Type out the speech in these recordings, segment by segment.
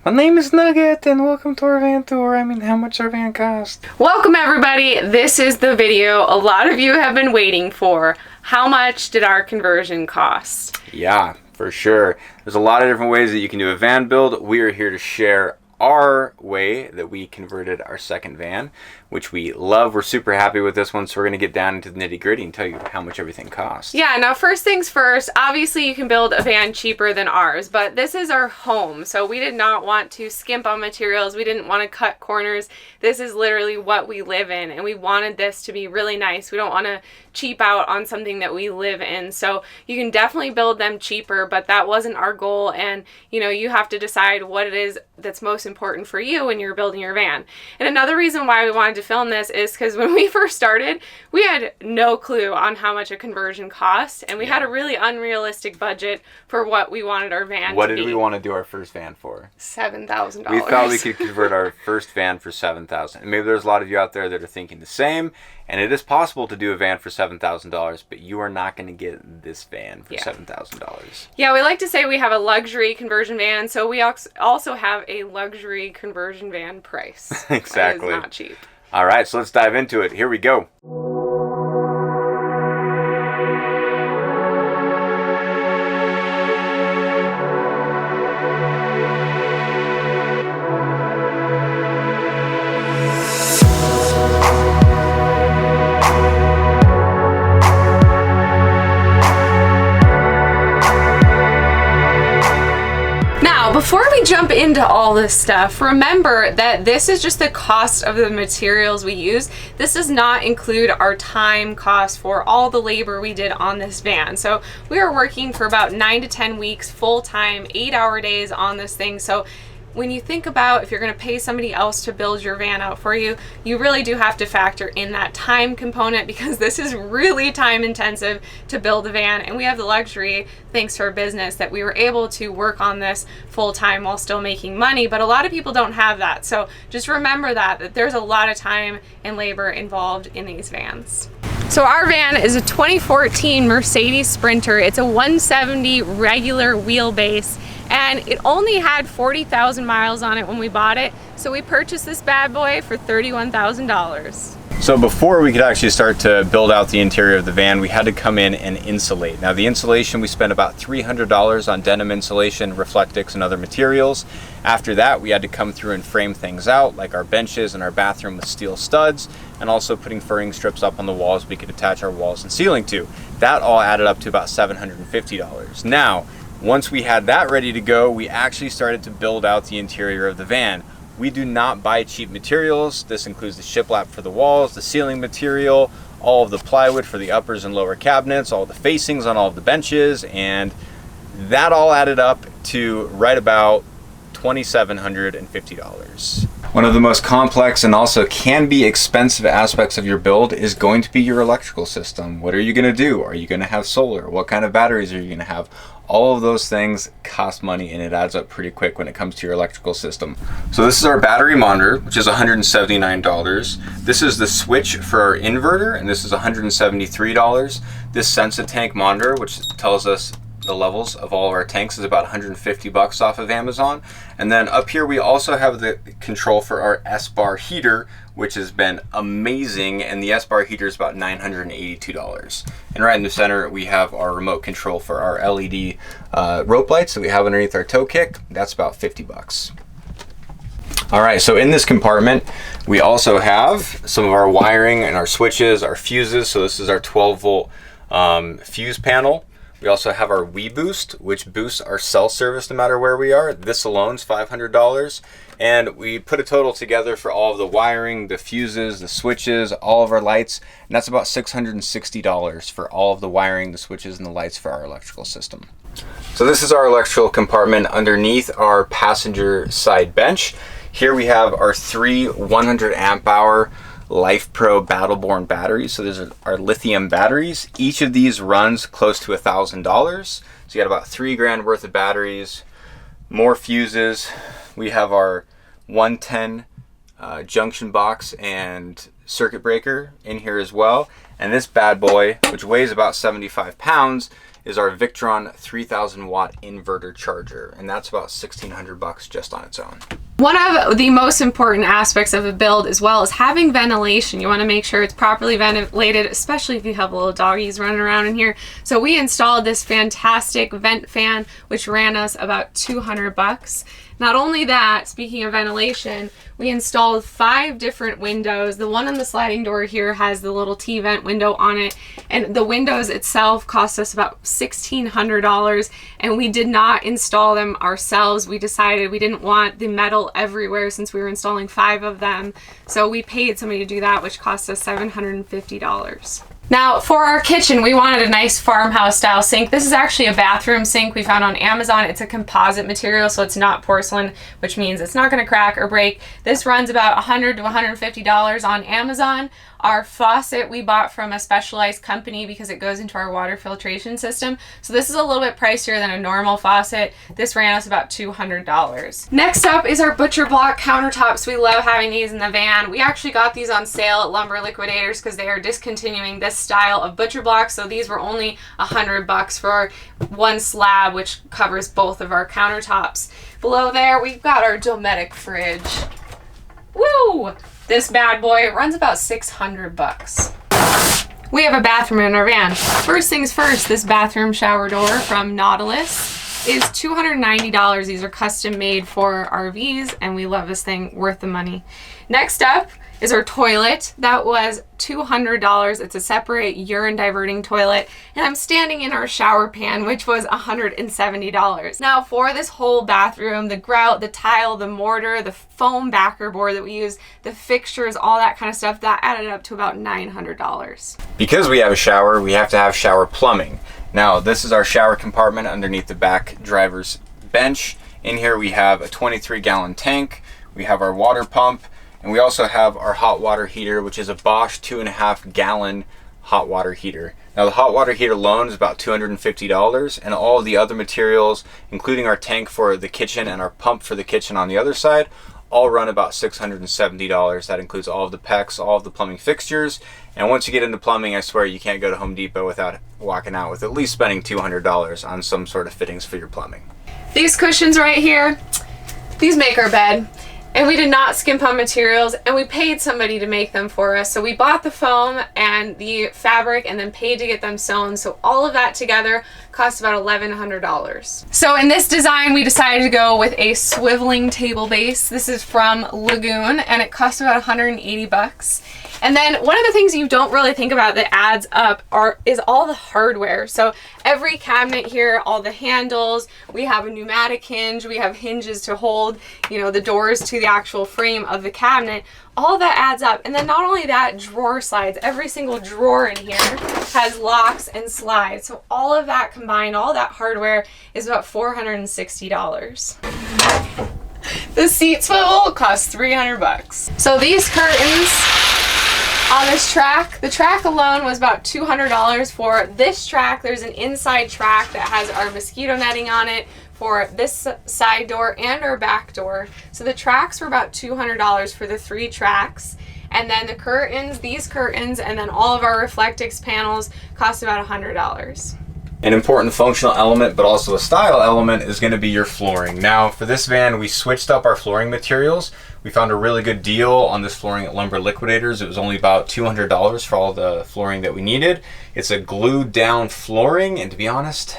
My name is Nugget and welcome to our van tour. How much our van cost? Welcome everybody. This is the video a lot of you have been waiting for. How much did our conversion cost? Yeah, for sure. There's a lot of different ways that you can do a van build. We are here to share our way that we converted our second van, which we love. We're super happy with this one, so we're going to get down into the nitty-gritty and tell you how much everything costs. Yeah, now first things first, obviously you can build a van cheaper than ours, but this is our home, so we did not want to skimp on materials. We didn't want to cut corners. This is literally what we live in, and we wanted this to be really nice. We don't want to cheap out on something that we live in, so you can definitely build them cheaper, but that wasn't our goal. And you have to decide what it is that's most important for you when you're building your van. And another reason why we wanted to film this is because when we first started, we had no clue on how much a conversion cost, and we had a really unrealistic budget for what we wanted our van to be. What did we want to do our first van for? $7,000. We thought we could convert our first van for $7,000. And maybe there's a lot of you out there that are thinking the same, and it is possible to do a van for $7,000, but you are not going to get this van for $7,000. Yeah, we like to say we have a luxury conversion van, so we also have a luxury conversion van price. Exactly. That is not cheap. All right, so let's dive into it. Here we go. Before we jump into all this stuff, remember that this is just the cost of the materials we use. This does not include our time cost for all the labor we did on this van. So we are working for about 9 to 10 weeks full-time, 8-hour days on this thing. So when you think about if you're going to pay somebody else to build your van out for you, you really do have to factor in that time component, because this is really time intensive to build a van. And we have the luxury, thanks to our business, that we were able to work on this full time while still making money. But a lot of people don't have that. So just remember that there's a lot of time and labor involved in these vans. So our van is a 2014 Mercedes Sprinter. It's a 170 regular wheelbase, and it only had 40,000 miles on it when we bought it. So we purchased this bad boy for $31,000. So before we could actually start to build out the interior of the van, we had to come in and insulate. Now the insulation, we spent about $300 on denim insulation, Reflectix, and other materials. After that, we had to come through and frame things out, like our benches and our bathroom with steel studs, and also putting furring strips up on the walls we could attach our walls and ceiling to. That all added up to about $750. Now, once we had that ready to go, we actually started to build out the interior of the van. We do not buy cheap materials. This includes the shiplap for the walls, the ceiling material, all of the plywood for the uppers and lower cabinets, all the facings on all of the benches, and that all added up to right about $2,750. One of the most complex and also can be expensive aspects of your build is going to be your electrical system. What are you going to do? Are you going to have solar? What kind of batteries are you going to have? All of those things cost money, and it adds up pretty quick when it comes to your electrical system. So this is our battery monitor, which is $179. This is the switch for our inverter, and this is $173. This Sensa tank monitor, which tells us the levels of all of our tanks, is about $150 off of Amazon. And then up here we also have the control for our S-bar heater, which has been amazing, and the S-bar heater is about $982. And right in the center we have our remote control for our LED rope lights that we have underneath our toe kick. That's about $50. All right, so in this compartment we also have some of our wiring and our switches, our fuses. So this is our 12-volt fuse panel. We also have our WeBoost, which boosts our cell service no matter where we are. This alone is $500. And we put a total together for all of the wiring, the fuses, the switches, all of our lights. And that's about $660 for all of the wiring, the switches, and the lights for our electrical system. So this is our electrical compartment underneath our passenger side bench. Here we have our 3 100 amp hour Life Pro Battleborn batteries. So these are our lithium batteries. Each of these runs close to $1,000. So you got about $3,000 worth of batteries, more fuses. We have our 110 junction box and circuit breaker in here as well. And this bad boy, which weighs about 75 pounds, is our Victron 3000 watt inverter charger, and that's about $1,600 just on its own. One of the most important aspects of a build as well is having ventilation. You want to make sure it's properly ventilated, especially if you have little doggies running around in here. So we installed this fantastic vent fan, which ran us about $200. Not only that, speaking of ventilation, we installed 5 different windows. The one on the sliding door here has the little T-vent window on it, and the windows itself cost us about $1,600, and we did not install them ourselves. We decided we didn't want the metal everywhere since we were installing 5 of them, so we paid somebody to do that, which cost us $750. Now, for our kitchen, we wanted a nice farmhouse style sink. This is actually a bathroom sink we found on Amazon. It's a composite material, so it's not porcelain, which means it's not gonna crack or break. This runs about $100 to $150 on Amazon. Our faucet we bought from a specialized company because it goes into our water filtration system. So this is a little bit pricier than a normal faucet. This ran us about $200. Next up is our butcher block countertops. We love having these in the van. We actually got these on sale at Lumber Liquidators because they are discontinuing this style of butcher blocks. So these were only $100 for one slab, which covers both of our countertops. Below there, we've got our Dometic fridge. Woo! This bad boy runs about $600. We have a bathroom in our van. First things first, this bathroom shower door from Nautilus is $290. These are custom made for RVs, and we love this thing, worth the money. Next up is our toilet. That was $200. It's a separate urine diverting toilet, and I'm standing in our shower pan, which was $170. Now for this whole bathroom, the grout, the tile, the mortar, the foam backer board that we use, the fixtures, all that kind of stuff, that added up to about $900. Because we have a shower, we have to have shower plumbing. Now this is our shower compartment underneath the back driver's bench. In here we have a 23-gallon tank, we have our water pump, and we also have our hot water heater, which is a Bosch 2.5-gallon hot water heater. Now the hot water heater alone is about $250, and all of the other materials, including our tank for the kitchen and our pump for the kitchen on the other side, all run about $670. That includes all of the PEX, all of the plumbing fixtures, and once you get into plumbing, I swear you can't go to Home Depot without walking out with at least spending $200 on some sort of fittings for your plumbing. These cushions right here, these make our bed. And we did not skimp on materials, and we paid somebody to make them for us. So we bought the foam and the fabric and then paid to get them sewn. So all of that together cost about $1,100. So in this design, we decided to go with a swiveling table base. This is from Lagoon, and it cost about $180. And then one of the things you don't really think about that adds up is all the hardware. So every cabinet here, all the handles, we have a pneumatic hinge, we have hinges to hold, the doors to the actual frame of the cabinet. All that adds up. And then not only that, drawer slides. Every single drawer in here has locks and slides. So all of that combined, all that hardware is about $460. The seat swivel costs $300. So these curtains on this track, the track alone was about $200 for this track. There's an inside track that has our mosquito netting on it for this side door and our back door. So the tracks were about $200 for the 3 tracks. And then the curtains, these curtains, and then all of our Reflectix panels cost about $100. An important functional element, but also a style element, is going to be your flooring. Now, for this van, we switched up our flooring materials. We found a really good deal on this flooring at Lumber Liquidators. It was only about $200 for all the flooring that we needed. It's a glued down flooring, and to be honest,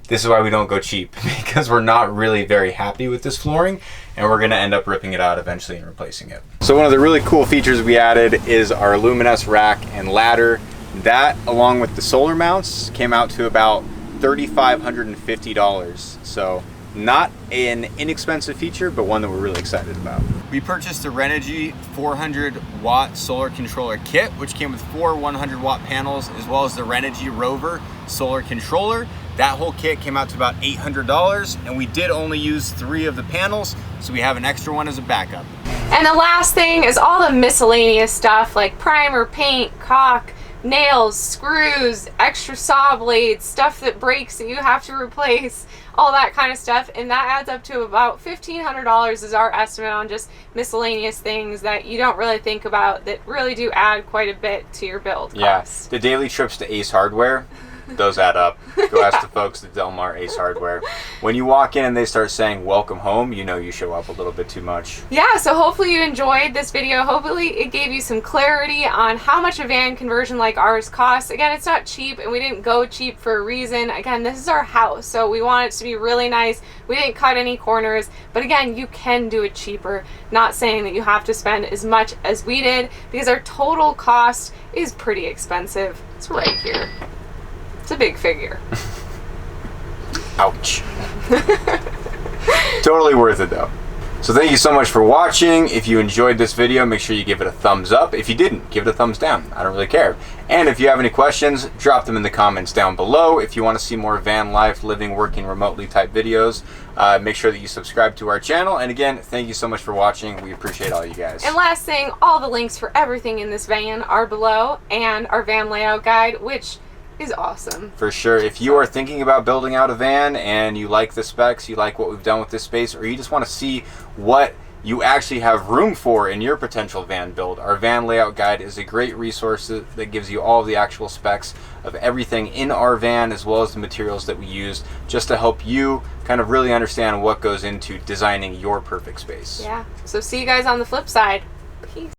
this is why we don't go cheap, because we're not really very happy with this flooring, and we're going to end up ripping it out eventually and replacing it. So one of the really cool features we added is our Luminous rack and ladder. That, along with the solar mounts, came out to about $3,550. So not an inexpensive feature, but one that we're really excited about. We purchased the Renergie 400-watt solar controller kit, which came with 4 100-watt panels, as well as the Renergie Rover solar controller. That whole kit came out to about $800, and we did only use 3 of the panels, so we have an extra one as a backup. And the last thing is all the miscellaneous stuff like primer, paint, caulk, nails, screws, extra saw blades, stuff that breaks that you have to replace, all that kind of stuff, and that adds up to about $1,500 is our estimate on just miscellaneous things that you don't really think about that really do add quite a bit to your build cost. Yeah, the daily trips to Ace Hardware, Those add up. Go ask the folks at Del Mar Ace Hardware. When you walk in and they start saying welcome home, you know you show up a little bit too much. Yeah, so hopefully you enjoyed this video. Hopefully it gave you some clarity on how much a van conversion like ours costs. Again, it's not cheap, and we didn't go cheap for a reason. Again, this is our house, so we want it to be really nice. We didn't cut any corners, but again, you can do it cheaper. Not saying that you have to spend as much as we did, because our total cost is pretty expensive. It's right here. It's a big figure. Ouch. Totally worth it though. So thank you so much for watching. If you enjoyed this video, make sure you give it a thumbs up. If you didn't, give it a thumbs down. I don't really care. And if you have any questions, drop them in the comments down below. If you want to see more van life, living, working remotely type videos, make sure that you subscribe to our channel. And again, thank you so much for watching. We appreciate all you guys. And last thing, all the links for everything in this van are below, and our van layout guide, which is awesome. For sure. If you are thinking about building out a van and you like the specs, you like what we've done with this space, or you just want to see what you actually have room for in your potential van build, our van layout guide is a great resource that gives you all of the actual specs of everything in our van, as well as the materials that we use, just to help you kind of really understand what goes into designing your perfect space. Yeah. So see you guys on the flip side. Peace.